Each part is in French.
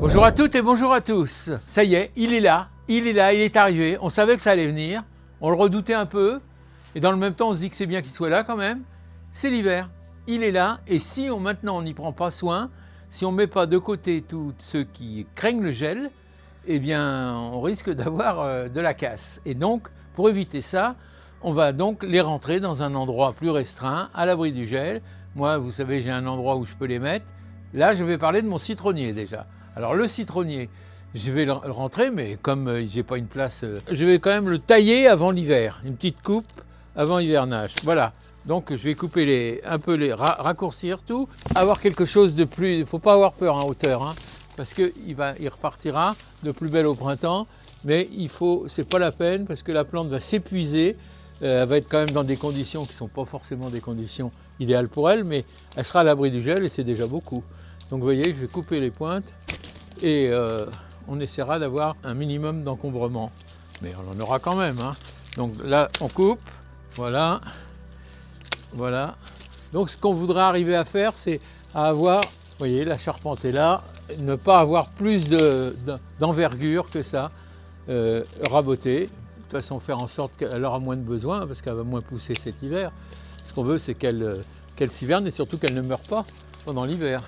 Bonjour à toutes et bonjour à tous. Ça y est, il est là, il est arrivé. On savait que ça allait venir, on le redoutait un peu, et dans le même temps on se dit que c'est bien qu'il soit là quand même. C'est l'hiver, il est là, et si maintenant on n'y prend pas soin, si on ne met pas de côté tous ceux qui craignent le gel, eh bien on risque d'avoir de la casse. Et donc, pour éviter ça, on va donc les rentrer dans un endroit plus restreint, à l'abri du gel. Moi, vous savez, j'ai un endroit où je peux les mettre. Là, je vais parler de mon citronnier déjà. Alors le citronnier, je vais le rentrer, mais comme j'ai pas une place, je vais quand même le tailler avant l'hiver, une petite coupe avant l'hivernage. Voilà, donc je vais couper raccourcir tout, avoir quelque chose de plus, il faut pas avoir peur en hauteur, hein, parce qu'il repartira de plus belle au printemps, mais c'est pas la peine parce que la plante va s'épuiser, elle va être quand même dans des conditions qui sont pas forcément des conditions idéales pour elle, mais elle sera à l'abri du gel et c'est déjà beaucoup. Donc vous voyez, je vais couper les pointes et on essaiera d'avoir un minimum d'encombrement. Mais on en aura quand même, hein. Donc là, on coupe, voilà. Voilà. Donc ce qu'on voudrait arriver à faire, c'est à avoir, vous voyez, la charpente est là, ne pas avoir plus d'envergure que ça, raboter. De toute façon, faire en sorte qu'elle aura moins de besoin, parce qu'elle va moins pousser cet hiver. Ce qu'on veut, c'est qu'elle s'hiverne et surtout qu'elle ne meure pas pendant l'hiver.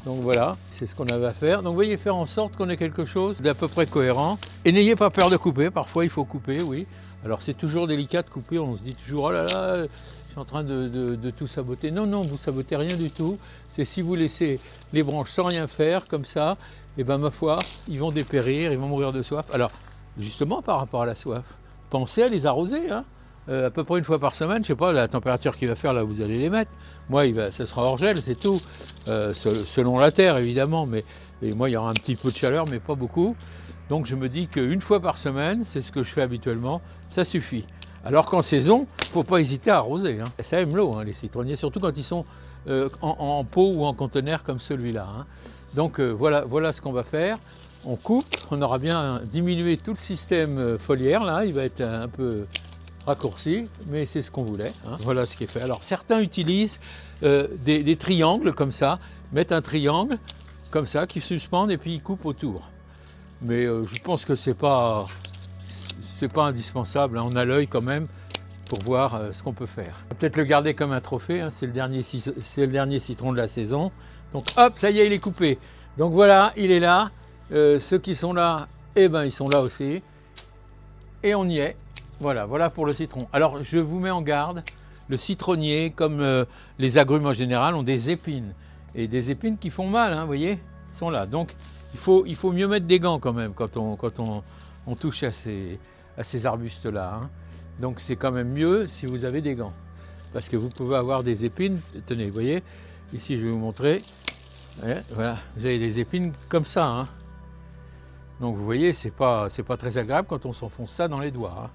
Donc voilà, c'est ce qu'on avait à faire. Donc vous voyez, faire en sorte qu'on ait quelque chose d'à peu près cohérent. Et n'ayez pas peur de couper, parfois il faut couper, oui. Alors c'est toujours délicat de couper, on se dit toujours, oh là là, je suis en train de tout saboter. Non, non, vous sabotez rien du tout. C'est si vous laissez les branches sans rien faire, comme ça, et ben ma foi, ils vont dépérir, ils vont mourir de soif. Alors, justement par rapport à la soif, pensez à les arroser, hein. À peu près une fois par semaine, je ne sais pas la température qu'il va faire là où vous allez les mettre. Moi, ça sera hors gel, c'est tout, selon la terre évidemment, et moi il y aura un petit peu de chaleur, mais pas beaucoup. Donc je me dis qu'une fois par semaine, c'est ce que je fais habituellement, ça suffit. Alors qu'en saison, il ne faut pas hésiter à arroser, hein. Ça aime l'eau, hein, les citronniers, surtout quand ils sont en pot ou en conteneur comme celui-là, hein. Donc voilà ce qu'on va faire. On coupe, on aura bien diminué tout le système foliaire, là, il va être un peu raccourci, mais c'est ce qu'on voulait, hein. Voilà ce qui est fait. Alors certains utilisent des triangles comme ça, mettent un triangle comme ça qui suspendent et puis ils coupent autour. Mais je pense que c'est pas indispensable, hein. On a l'œil quand même pour voir ce qu'on peut faire. On va peut-être le garder comme un trophée, hein. C'est le dernier citron de la saison. Donc hop, ça y est, il est coupé. Donc voilà, il est là. Ceux qui sont là, eh ben ils sont là aussi. Et on y est. Voilà pour le citron. Alors je vous mets en garde, le citronnier, comme les agrumes en général, ont des épines. Et des épines qui font mal, hein, vous voyez, sont là. Donc il faut mieux mettre des gants quand même quand on touche à ces arbustes-là, hein. Donc c'est quand même mieux si vous avez des gants. Parce que vous pouvez avoir des épines, tenez, vous voyez, ici je vais vous montrer. Ouais, voilà, vous avez des épines comme ça, hein. Donc vous voyez, c'est pas très agréable quand on s'enfonce ça dans les doigts, hein.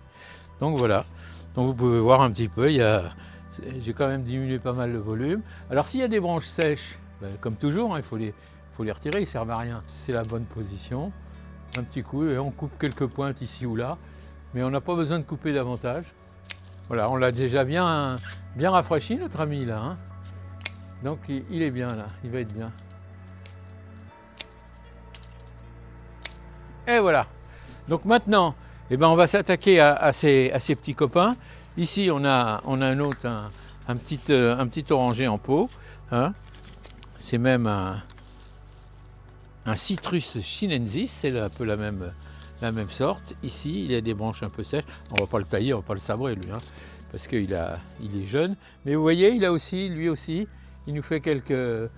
Donc voilà, donc vous pouvez voir un petit peu, j'ai quand même diminué pas mal le volume. Alors s'il y a des branches sèches, comme toujours, hein, il faut les retirer, ils ne servent à rien. C'est la bonne position, un petit coup, et on coupe quelques pointes ici ou là, mais on n'a pas besoin de couper davantage. Voilà, on l'a déjà bien rafraîchi notre ami là, hein. Donc il est bien là, il va être bien. Et voilà. Donc maintenant, eh ben, on va s'attaquer à ces petits copains. Ici, on a un autre, un petit orangé en pot, hein. C'est même un Citrus chinensis, c'est un peu la même sorte. Ici, il y a des branches un peu sèches. On ne va pas le tailler, on ne va pas le sabrer lui, hein, parce qu'il est jeune. Mais vous voyez, lui aussi, il nous fait quelques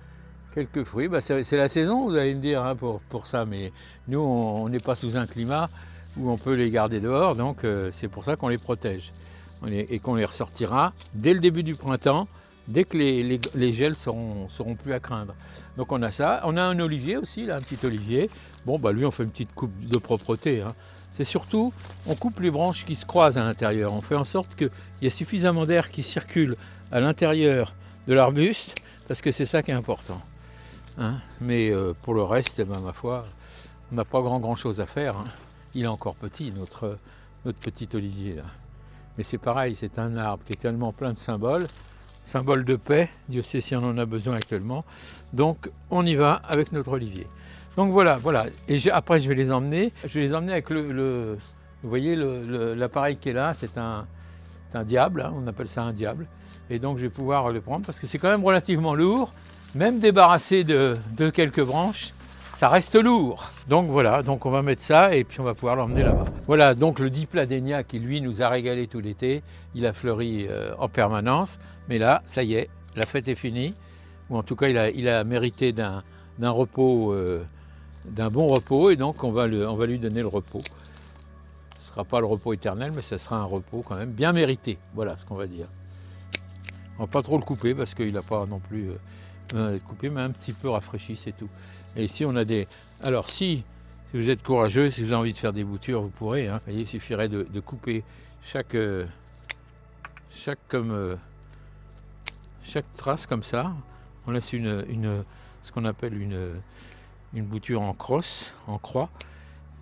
fruits. C'est la saison, vous allez me dire, hein, pour ça, mais nous, on n'est pas sous un climat où on peut les garder dehors, donc c'est pour ça qu'on les protège. Et qu'on les ressortira dès le début du printemps, dès que les gels seront plus à craindre. Donc on a ça. On a un olivier aussi, là, un petit olivier. Bon, lui, on fait une petite coupe de propreté, hein. C'est surtout, on coupe les branches qui se croisent à l'intérieur. On fait en sorte qu'il y ait suffisamment d'air qui circule à l'intérieur de l'arbuste, parce que c'est ça qui est important, hein. Mais pour le reste, ma foi, on n'a pas grand chose à faire, hein. Il est encore petit, notre petit olivier là. Mais c'est pareil, c'est un arbre qui est tellement plein de symboles, symbole de paix, Dieu sait si on en a besoin actuellement. Donc on y va avec notre olivier. Donc voilà. Et après je vais les emmener. Je vais les emmener avec vous voyez l'appareil qui est là, c'est un diable, hein, on appelle ça un diable. Et donc je vais pouvoir le prendre parce que c'est quand même relativement lourd. Même débarrassé de quelques branches, ça reste lourd. Donc voilà, donc on va mettre ça et puis on va pouvoir l'emmener là-bas. Voilà, donc le dipladénia qui lui nous a régalé tout l'été, il a fleuri en permanence. Mais là, ça y est, la fête est finie. Ou en tout cas, il a mérité d'un repos, d'un bon repos, et donc on va lui donner le repos. Ce ne sera pas le repos éternel, mais ce sera un repos quand même bien mérité. Voilà ce qu'on va dire. On ne va pas trop le couper parce qu'il n'a pas non plus coupé, mais un petit peu rafraîchi, c'est tout. Et ici, on a des... Alors si vous êtes courageux, si vous avez envie de faire des boutures, vous pourrez. Hein. Il suffirait de couper chaque trace comme ça. On laisse ce qu'on appelle une bouture en crosse, en croix.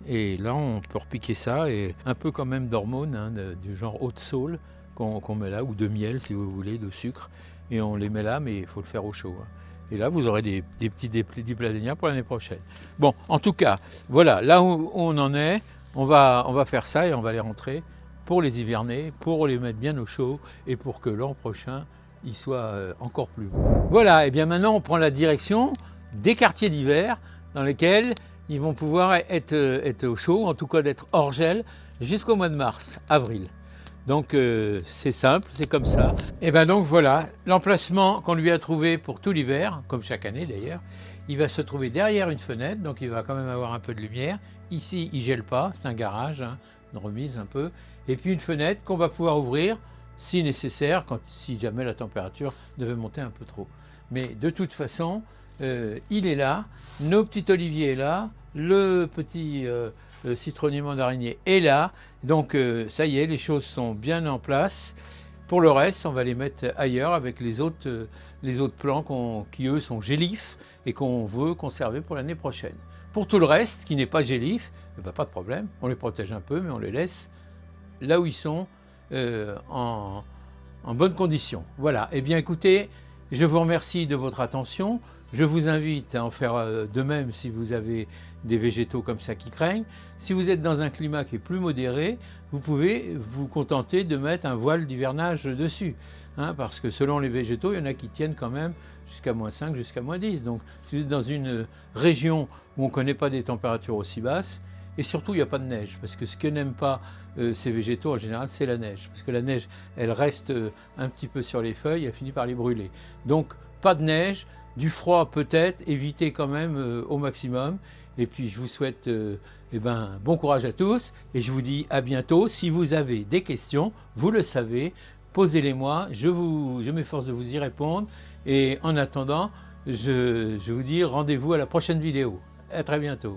Et là, on peut repiquer ça, et un peu quand même d'hormones, hein, du genre eau de saule qu'on met là, ou de miel si vous voulez, de sucre. Et on les met là, mais il faut le faire au chaud. Hein. Et là, vous aurez des petits dipladénia pour l'année prochaine. Bon, en tout cas, voilà, là où on en est, on va faire ça et on va les rentrer pour les hiverner, pour les mettre bien au chaud et pour que l'an prochain, il soit encore plus beau. Voilà, et bien maintenant, on prend la direction des quartiers d'hiver dans lesquels ils vont pouvoir être au chaud, en tout cas d'être hors gel, jusqu'au mois de mars, avril. Donc c'est simple, c'est comme ça. Et bien donc voilà, l'emplacement qu'on lui a trouvé pour tout l'hiver, comme chaque année d'ailleurs, il va se trouver derrière une fenêtre, donc il va quand même avoir un peu de lumière. Ici, il ne gèle pas, c'est un garage, hein, une remise un peu. Et puis une fenêtre qu'on va pouvoir ouvrir si nécessaire, si jamais la température devait monter un peu trop. Mais de toute façon, il est là, nos petits oliviers est là, le petit citronnier mandarinier est là, donc ça y est, les choses sont bien en place. Pour le reste, on va les mettre ailleurs avec les autres plants qui eux sont gélifs et qu'on veut conserver pour l'année prochaine. Pour tout le reste, qui n'est pas gélif, pas de problème, on les protège un peu, mais on les laisse là où ils sont en bonne condition. Voilà, et bien écoutez, je vous remercie de votre attention. Je vous invite à en faire de même si vous avez des végétaux comme ça qui craignent. Si vous êtes dans un climat qui est plus modéré, vous pouvez vous contenter de mettre un voile d'hivernage dessus. Hein, parce que selon les végétaux, il y en a qui tiennent quand même jusqu'à -5, jusqu'à -10. Donc si vous êtes dans une région où on ne connaît pas des températures aussi basses, et surtout il n'y a pas de neige, parce que ce que n'aiment pas ces végétaux en général, c'est la neige. Parce que la neige, elle reste un petit peu sur les feuilles, elle finit par les brûler. Donc pas de neige, du froid peut-être, évitez quand même au maximum. Et puis je vous souhaite bon courage à tous, et je vous dis à bientôt. Si vous avez des questions, vous le savez, posez-les-moi, je m'efforce de vous y répondre. Et en attendant, je vous dis rendez-vous à la prochaine vidéo. À très bientôt.